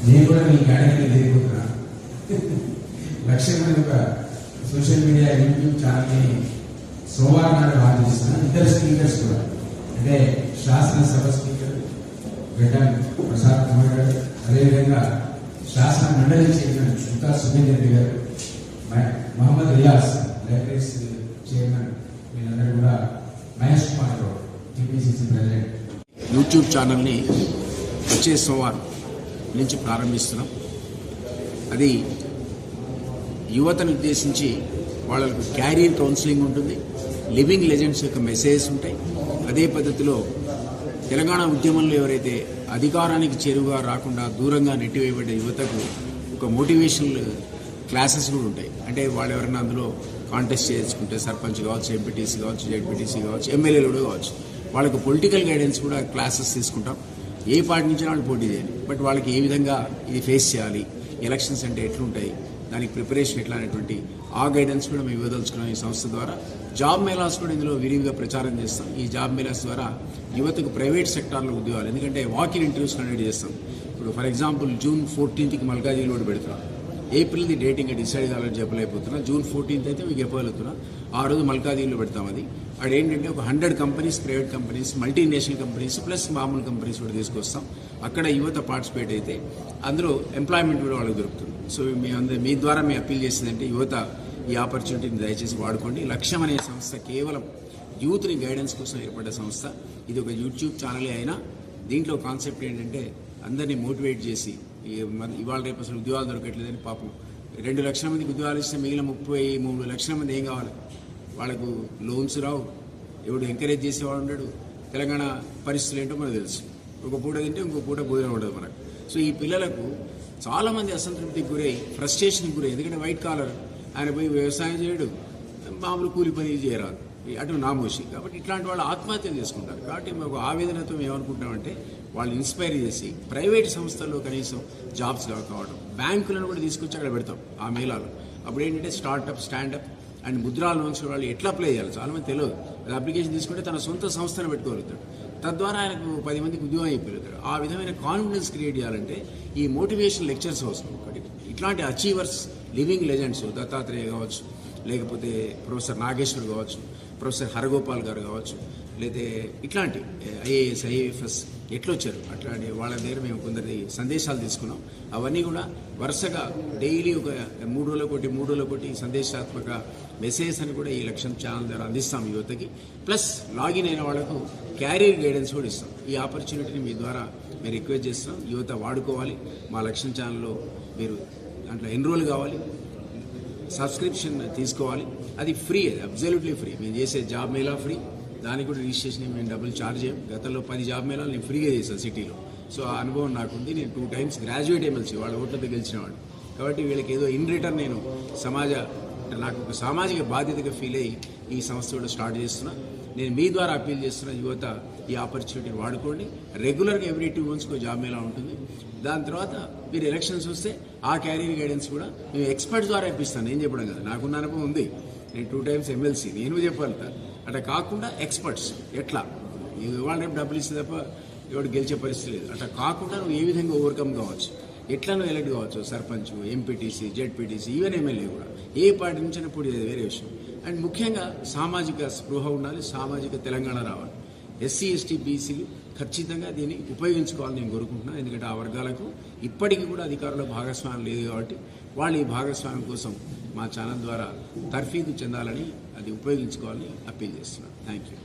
నేను కూడా మీ కేటగిరీ దిగిపోతున్నా. లక్ష్యం మంది ఒక సోషల్ మీడియా యూట్యూబ్ ఛానల్ని సోమవారం నాడు లాంచ్ చేస్తున్నాను. ఇద్దరు స్పీకర్స్ కూడా, అంటే శాసనసభ స్పీకర్ గడ్డం ప్రసాద్ కుమార్ గారు, అదేవిధంగా శాసన మండలి చైర్మన్ శుక్కా సునీల్ రెడ్డి గారు, మహమ్మద్ రియాజ్ లైబ్రరీస్ చైర్మన్, వీళ్ళందరూ కూడా Mahesh Kumar Goud TPCC president. YouTube ఛానల్ని వచ్చే సోమవారం నుంచి ప్రారంభిస్తున్నాం. అది యువతను ఉద్దేశించి వాళ్ళకు క్యారియర్ కౌన్సిలింగ్ ఉంటుంది, లివింగ్ లెజెండ్స్ యొక్క మెసేజెస్ ఉంటాయి. అదే పద్ధతిలో తెలంగాణ ఉద్యమంలో ఎవరైతే అధికారానికి చేరువుగా రాకుండా దూరంగా నెట్టివేయబడ్డ యువతకు ఒక మోటివేషనల్ క్లాసెస్ కూడా ఉంటాయి. అంటే వాళ్ళు ఎవరైనా అందులో కాంటెస్ట్ చేసుకుంటే సర్పంచ్ కావచ్చు, ఎంపీటీసీ కావచ్చు, జెడ్పీటీసీ కావచ్చు, ఎమ్మెల్యేలు కూడా కావచ్చు, వాళ్ళకు పొలిటికల్ గైడెన్స్ కూడా క్లాసెస్ తీసుకుంటాం. ఏ పార్టీ నుంచి వాళ్ళు పోటీ చేయాలి, బట్ వాళ్ళకి ఏ విధంగా ఇది ఫేస్ చేయాలి, ఎలక్షన్స్ అంటే ఎట్లుంటాయి, దానికి ప్రిపరేషన్ ఎట్లా అనేటువంటి ఆ గైడెన్స్ కూడా మేము ఇవ్వదలుచుకున్నాం ఈ సంస్థ ద్వారా. జాబ్ మేళాస్ కూడా ఇందులో విరివిగా ప్రచారం చేస్తాం. ఈ జాబ్ మేళాస్ ద్వారా యువతకు ప్రైవేట్ సెక్టార్లో ఉద్యోగాలు, ఎందుకంటే వాకిన్ ఇంటర్వ్యూస్ కండక్ట్ చేస్తాం. ఇప్పుడు ఫర్ ఎగ్జాంపుల్ June 14కి మల్కాజిగిరిలో కూడా పెడతాం. ఏప్రిల్ది డేటింగ్ డిసైడ్ కావాలని చెప్పలేకపోతున్నా. June 14th అయితే మీకు చెప్పగలుగుతున్నా. ఆ రోజు మల్కాజిగిరిలో పెడతాం. అది ఏంటంటే ఒక 100 companies, private companies, multinational companies plus మామూలు కంపెనీస్ కూడా తీసుకొస్తాం. అక్కడ యువత పార్టిసిపేట్ అయితే అందులో ఎంప్లాయ్మెంట్ కూడా వాళ్ళకి దొరుకుతుంది. సో మీ ద్వారా మేము అప్పీల్ చేసిందంటే యువత ఈ ఆపర్చునిటీని దయచేసి వాడుకోండి. లక్ష్యం అనే సంస్థ కేవలం యూత్ని గైడెన్స్ కోసం ఏర్పడ్డ సంస్థ. ఇది ఒక యూట్యూబ్ ఛానలే అయినా దీంట్లో కాన్సెప్ట్ ఏంటంటే అందరినీ మోటివేట్ చేసి, ఇవాళ రేపు అసలు ఉద్యోగాలు దొరకట్లేదని పాపం 2 లక్షల మందికి ఉద్యోగాలు ఇస్తే మిగిలిన 33 లక్షల మంది ఏం కావాలి, వాళ్ళకు లోన్స్ రావు, ఎవడు ఎంకరేజ్ చేసేవాడు ఉండడు. తెలంగాణ పరిస్థితులు ఏంటో మనకు తెలుసు. ఒక పూట తింటే ఇంకో పూట భోజనం ఉండదు మనకు. సో ఈ పిల్లలకు చాలామంది అసంతృప్తికి గురై, ఫ్రస్ట్రేషన్కి గురై, ఎందుకంటే వైట్ కాలర్ ఆయన పోయి వ్యవసాయం చేయడు, మామూలు కూలి పని చేయరాదు, అటు నామోషి. కాబట్టి ఇట్లాంటి వాళ్ళు ఆత్మహత్యలు చేసుకుంటారు. కాబట్టి మాకు ఆవేదనతో మేము ఏమనుకుంటామంటే వాళ్ళు ఇన్స్పైర్ చేసి ప్రైవేట్ సంస్థల్లో కనీసం జాబ్స్ కావడం, బ్యాంకులను కూడా తీసుకొచ్చి అక్కడ పెడతాం ఆ మేళాలో. అప్పుడు ఏంటంటే startup, standup and Mudra loans వాళ్ళు ఎట్లా అప్లై చేయాలి చాలామంది తెలియదు. అది అప్లికేషన్ తీసుకుంటే తన సొంత సంస్థను పెట్టుకోగలుగుతాడు. తద్వారా ఆయనకు 10 మందికి ఉద్యోగం అయిపోతాడు. ఆ విధమైన కాన్ఫిడెన్స్ క్రియేట్ చేయాలంటే ఈ మోటివేషన్ లెక్చర్స్ అవసరం. ఒకటి ఇట్లాంటి అచీవర్స్, లివింగ్ లెజెండ్స్, దత్తాత్రేయ కావచ్చు, లేకపోతే ప్రొఫెసర్ నాగేశ్వర్ కావచ్చు, ప్రొఫెసర్ హరగోపాల్ గారు కావచ్చు, లేదా ఇట్లాంటి IAS, IAFS ఎట్లా వచ్చారు అట్లాంటి వాళ్ళ దగ్గర మేము కొందరి సందేశాలు తీసుకున్నాం. అవన్నీ కూడా వరుసగా డైలీ ఒక 3 రోజులకొకటి సందేశాత్మక మెసేజ్ అని కూడా ఈ లక్ష్యం ఛానల్ ద్వారా అందిస్తాం యువతకి. ప్లస్ లాగిన్ అయిన వాళ్లకు క్యారియర్ గైడెన్స్ కూడా ఇస్తాం. ఈ ఆపర్చునిటీని మీ ద్వారా మేము రిక్వెస్ట్ చేస్తున్నాం. యువత వాడుకోవాలి. మా లక్ష్యం ఛానల్లో మీరు దాంట్లో ఎన్రోల్ కావాలి, సబ్స్క్రిప్షన్ తీసుకోవాలి. అది ఫ్రీ, అది అబ్జల్యూట్లీ ఫ్రీ. మేము చేసే జాబ్ మేళా ఫ్రీ, దానికి కూడా రిజిస్ట్రేషన్ మేము డబ్బులు ఛార్జ్ చేయం. గతంలో 10 జాబ్ మేళాలు నేను ఫ్రీగా చేశాను సిటీలో. సో ఆ అనుభవం నాకుంది. నేను 2 times గ్రాడ్యుయేట్ ఎమ్మెల్సీ వాళ్ళ ఓట్లతో గెలిచినవాడు. కాబట్టి వీళ్ళకి ఏదో ఇన్ రిటర్న్ నేను నాకు ఒక సామాజిక బాధ్యతగా ఫీల్ అయ్యి ఈ సంస్థ కూడా స్టార్ట్ చేస్తున్నా. నేను మీ ద్వారా అప్పీల్ చేస్తున్న యువత ఈ ఆపర్చునిటీని వాడుకోండి. రెగ్యులర్గా ఎవ్రీ 2 monthsకి జాబ్ మేళా ఉంటుంది. దాని తర్వాత మీరు ఎలక్షన్స్ వస్తే ఆ క్యారియర్ గైడెన్స్ కూడా మేము ఎక్స్పర్ట్స్ ద్వారా ఇప్పిస్తాను. నేను చెప్పడం కదా, నాకున్న అనుభవం ఉంది. నేను 2 times ఎమ్మెల్సీ, నేను చెప్పగలుగుతా. అట్లా కాకుండా ఎక్స్పర్ట్స్ ఎట్లా ఇవాళ రేపు డబ్బులు ఇస్తే తప్ప ఎవరు గెలిచే పరిస్థితి లేదు. అట్లా కాకుండా నువ్వు ఏ విధంగా ఓవర్కమ్ కావచ్చు, ఎట్లా నువ్వు ఎలక్ట్ కావచ్చు, sarpanch, MPTC, ZPTC, even MLA కూడా ఏ పార్టీ నుంచి పోటీ వేరే విషయం. అండ్ ముఖ్యంగా సామాజిక స్పృహ ఉండాలి, సామాజిక తెలంగాణ రావాలి. SC, ST, BCలు ఖచ్చితంగా దీన్ని ఉపయోగించుకోవాలని నేను కోరుకుంటున్నాను. ఎందుకంటే ఆ వర్గాలకు ఇప్పటికీ కూడా అధికారంలో భాగస్వామ్యం లేదు. కాబట్టి వాళ్ళు ఈ భాగస్వామ్యం కోసం మా ఛానల్ ద్వారా తర్ఫీదు చెందాలని, అది ఉపయోగించుకోవాలని అప్పీల్ చేస్తున్నాను. Thank you.